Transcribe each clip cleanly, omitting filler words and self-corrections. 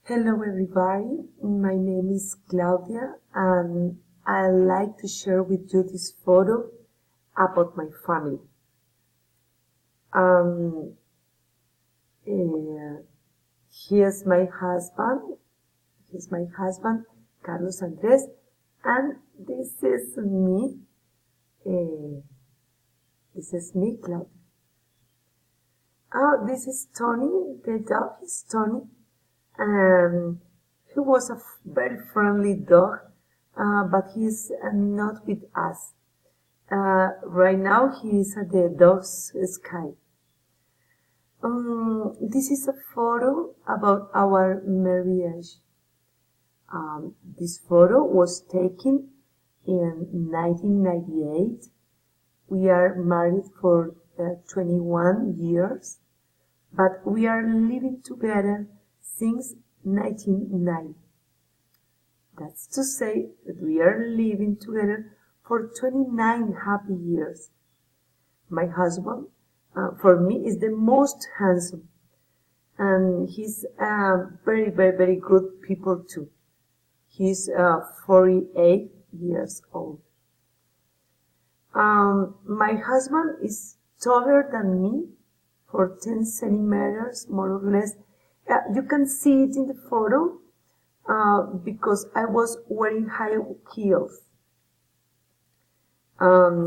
Hello everybody, my name is Claudia and I'd like to share with you this photo about my family. Here's my husband, Carlos Andres, and this is me, Claudia. Oh, this is Tony, the dog is Tony. He was a very friendly dog, but he's not with us. Right now he is at the dog's sky. This is a photo about our marriage. This photo was taken in 1998. We are married for 21 years, but we are living together since 1990. That's to say that we are living together for 29 happy years. My husband, for me, is the most handsome, and he's very, very, very good people too. He's 48 years old. My husband is taller than me for 10 centimeters, more or less. You can see it in the photo because I was wearing high heels.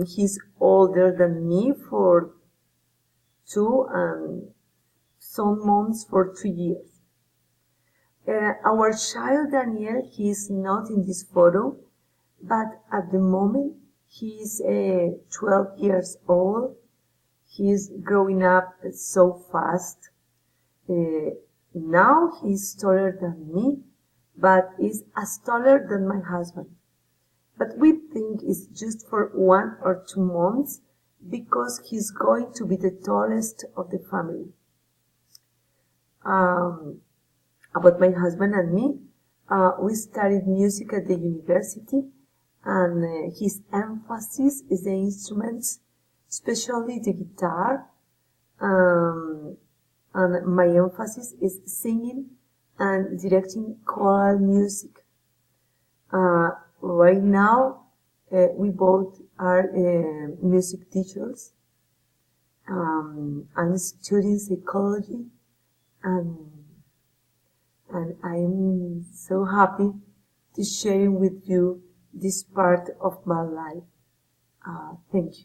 He's older than me for 2 and some months for 2 years. Our child Daniel, he is not in this photo, but at the moment he is 12 years old. He is growing up so fast. Now he's taller than me, but is as taller than my husband. But we think it's just for 1 or 2 months because he's going to be the tallest of the family. About my husband and me, we studied music at the university, and his emphasis is the instruments, especially the guitar, and my emphasis is singing and directing choral music. Right now, we both are music teachers. I'm studying psychology, and I'm so happy to share with you this part of my life. Thank you.